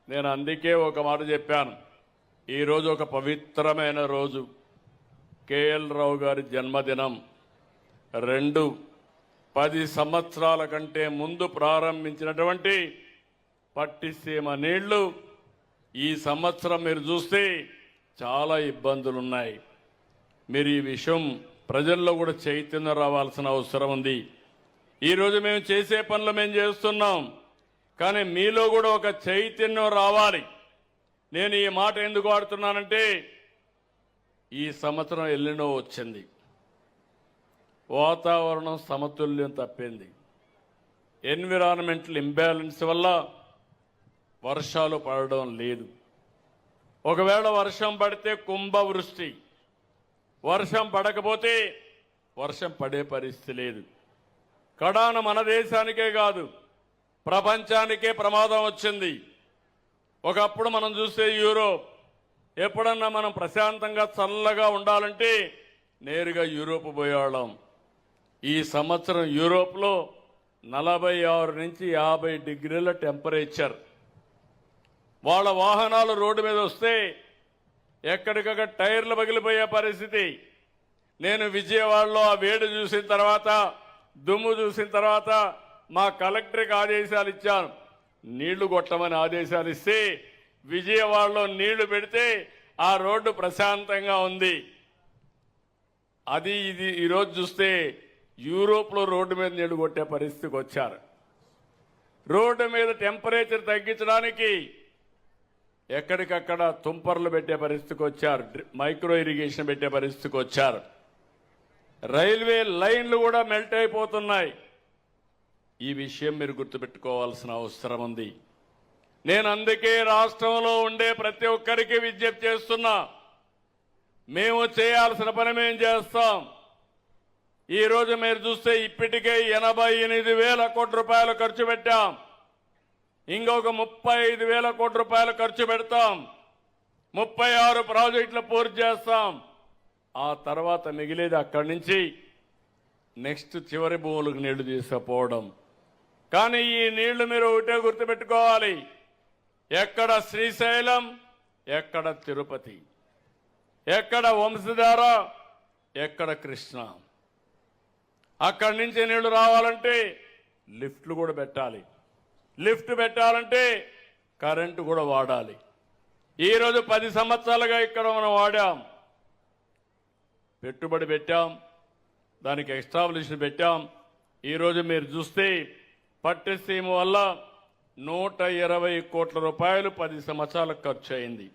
నేను అందుకే ఒక మాట చెప్పాను. ఈరోజు ఒక పవిత్రమైన రోజు, కేఎల్ రావు గారి జన్మదినం. 10 సంవత్సరాల కంటే ముందు ప్రారంభించినటువంటి పట్టిసీమ నీళ్లు ఈ సంవత్సరం మీరు చూస్తే చాలా ఇబ్బందులు ఉన్నాయి. మీరు ఈ విషయం ప్రజల్లో కూడా చైతన్యం రావాల్సిన అవసరం ఉంది. ఈరోజు మేము చేసే పనులు మేము చేస్తున్నాం, కానీ మీలో కూడా ఒక చైతన్యం రావాలి. నేను ఈ మాట ఎందుకు వాడుతున్నానంటే, ఈ సంవత్సరం ఎల్లినో వచ్చింది, వాతావరణం సమతుల్యం తప్పింది. ఎన్విరాన్మెంటల్ ఇంబ్యాలెన్స్ వల్ల వర్షాలు పడడం లేదు. ఒకవేళ వర్షం పడితే కుంభవృష్టి, వర్షం పడకపోతే వర్షం పడే పరిస్థితి లేదు. కడాన మన దేశానికే కాదు ప్రపంచానికే ప్రమాదం వచ్చింది. ఒకప్పుడు మనం చూస్తే యూరోప్, ఎప్పుడన్నా మనం ప్రశాంతంగా చల్లగా ఉండాలంటే నేరుగా యూరోప్ పోయేవాళ్ళం. ఈ సంవత్సరం యూరోప్లో 46 నుంచి 50 డిగ్రీల టెంపరేచర్. వాళ్ళ వాహనాలు రోడ్డు మీద వస్తే ఎక్కడికక్కడ టైర్లు పగిలిపోయే పరిస్థితి. నేను విజయవాడలో ఆ వేడి చూసిన తర్వాత, దుమ్ము చూసిన తర్వాత మా కలెక్టర్కి ఆదేశాలు ఇచ్చాను. నీళ్లు కొట్టమని ఆదేశాలు ఇస్తే విజయవాడలో నీళ్లు పెడితే ఆ రోడ్డు ప్రశాంతంగా ఉంది. ఇది ఈరోజు చూస్తే యూరోప్లో రోడ్డు మీద నీళ్లు కొట్టే పరిస్థితికి వచ్చారు. రోడ్డు మీద టెంపరేచర్ తగ్గించడానికి ఎక్కడికక్కడ తుంపర్లు పెట్టే పరిస్థితికి వచ్చారు, మైక్రో ఇరిగేషన్ పెట్టే పరిస్థితికి వచ్చారు. రైల్వే లైన్లు కూడా మెల్ట్ అయిపోతున్నాయి. ఈ విషయం మీరు గుర్తుపెట్టుకోవాల్సిన అవసరం ఉంది. నేను అందుకే రాష్ట్రంలో ఉండే ప్రతి ఒక్కరికి విజ్ఞప్తి చేస్తున్నా, మేము చేయాల్సిన పని మేము చేస్తాం. ఈరోజు మీరు చూస్తే ఇప్పటికే 88,000 కోట్ల రూపాయలు ఖర్చు పెట్టాం. ఇంకొక 35,000 కోట్ల రూపాయలు ఖర్చు పెడతాం. 36 ప్రాజెక్టులు పూర్తి చేస్తాం. ఆ తర్వాత మిగిలేది అక్కడి నుంచి నెక్స్ట్ చివరి భూములకు నీళ్లు తీసుకుపోవడం. కానీ ఈ నీళ్లు మీరు ఒకటే గుర్తుపెట్టుకోవాలి, ఎక్కడ శ్రీశైలం, ఎక్కడ తిరుపతి, ఎక్కడ వంశధార, ఎక్కడ కృష్ణ. అక్కడి నుంచి నీళ్లు రావాలంటే లిఫ్ట్లు కూడా పెట్టాలి. లిఫ్ట్ పెట్టాలంటే కరెంటు కూడా వాడాలి. ఈరోజు 10 సంవత్సరాలుగా ఇక్కడ మనం వాడాం, పెట్టుబడి పెట్టాం, దానికి ఎస్టాబ్లిష్మెంట్ పెట్టాం. ఈరోజు మీరు చూస్తే పట్టిసీమ వల్ల 120 కోట్ల రూపాయలు 10 సంవత్సరాలకు ఖర్చు అయింది.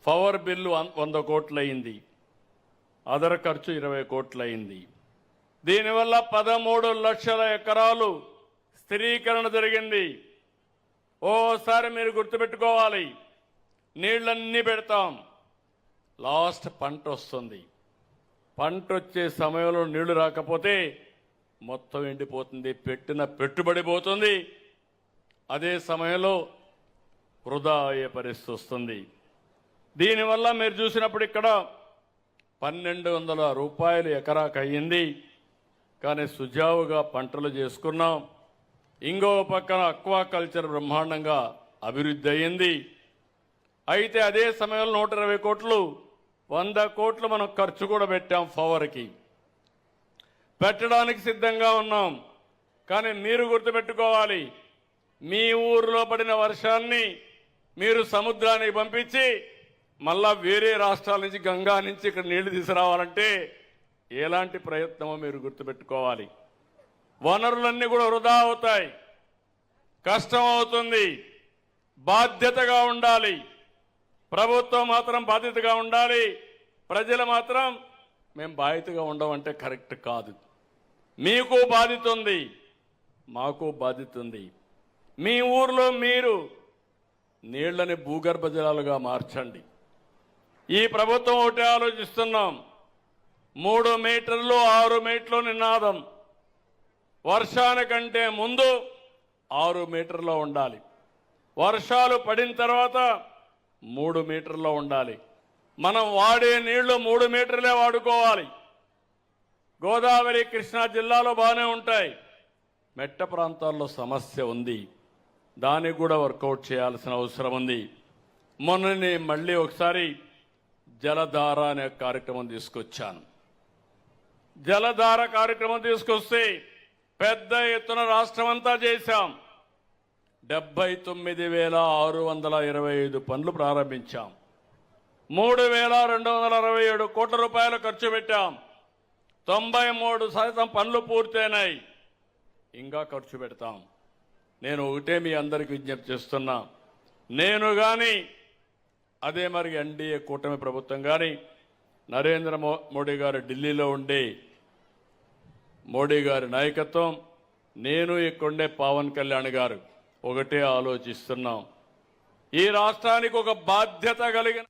పవర్ బిల్లు 100 కోట్లు అయింది, అదర్ ఖర్చు 20 కోట్లు అయింది. దీనివల్ల 13 లక్షల ఎకరాలు స్థిరీకరణ జరిగింది. ఓసారి మీరు గుర్తుపెట్టుకోవాలి, నీళ్లన్నీ పెడతాం, లాస్ట్ పంట వస్తుంది. పంట వచ్చే సమయంలో నీళ్లు రాకపోతే మొత్తం ఎండిపోతుంది, పెట్టిన పెట్టుబడి పోతుంది. అదే సమయంలో వృధా అయ్యే పరిస్థితి వస్తుంది. దీనివల్ల మీరు చూసినప్పుడు ఇక్కడ 1,200 రూపాయలు ఎకరాకు అయ్యింది, కానీ సుజావుగా పంటలు చేసుకున్నాం. ఇంకో పక్కన అక్వాకల్చర్ బ్రహ్మాండంగా అభివృద్ధి అయ్యింది. అయితే అదే సమయంలో 120 కోట్లు, 100 కోట్లు మనం ఖర్చు కూడా పెట్టాం పవర్కి. పెట్టడానికి సిద్ధంగా ఉన్నాం. కానీ మీరు గుర్తుపెట్టుకోవాలి, మీ ఊరిలో పడిన వర్షాన్ని మీరు సముద్రానికి పంపించి మళ్ళా వేరే రాష్ట్రాల నుంచి, గంగా నుంచి ఇక్కడ నీళ్లు తీసుకురావాలంటే ఎలాంటి ప్రయత్నమో మీరు గుర్తుపెట్టుకోవాలి. వనరులన్నీ కూడా వృధా అవుతాయి, కష్టం అవుతుంది. బాధ్యతగా ఉండాలి. ప్రభుత్వం మాత్రం బాధ్యతగా ఉండాలి, ప్రజలు మాత్రం మేము బాధ్యతగా ఉండమంటే కరెక్ట్ కాదు. మీకు బాధ్యత ఉంది, మాకు బాధ్యత ఉంది. మీ ఊర్లో మీరు నీళ్లని భూగర్భ జలాలుగా మార్చండి. ఈ ప్రభుత్వం ఒకటి ఆలోచిస్తున్నాం, 3 మీటర్లు 6 మీటర్లు నినాదం. వర్షానికంటే ముందు 6 మీటర్లో ఉండాలి, వర్షాలు పడిన తర్వాత 3 మీటర్లో ఉండాలి. మనం వాడే నీళ్లు 3 మీటర్లే వాడుకోవాలి. గోదావరి, కృష్ణా జిల్లాలో బాగానే ఉంటాయి, మెట్ట ప్రాంతాల్లో సమస్య ఉంది. దానికి కూడా వర్కౌట్ చేయాల్సిన అవసరం ఉంది. మొన్ననే మళ్ళీ ఒకసారి జలధార అనే కార్యక్రమం తీసుకొచ్చాను. జలధార కార్యక్రమం తీసుకొస్తే పెద్ద ఎత్తున రాష్ట్రమంతా చేశాం. 79,625 పనులు ప్రారంభించాం. 3,267 కోట్ల రూపాయలు ఖర్చు పెట్టాం. 93% పనులు పూర్తయినాయి. ఇంకా ఖర్చు పెడతాం. నేను ఒకటే మీ అందరికి విజ్ఞప్తి చేస్తున్నా, నేను కానీ అదే మరి ఎన్డీఏ కూటమి ప్రభుత్వం కానీ నరేంద్ర మోడీ గారు ఢిల్లీలో ఉండి మోడీ గారి నాయకత్వం, నేను ఇక్కడుండే పవన్ కళ్యాణ్ గారు ఒకటే ఆలోచిస్తున్నాం, ఈ రాష్ట్రానికి ఒక బాధ్యత కలిగిన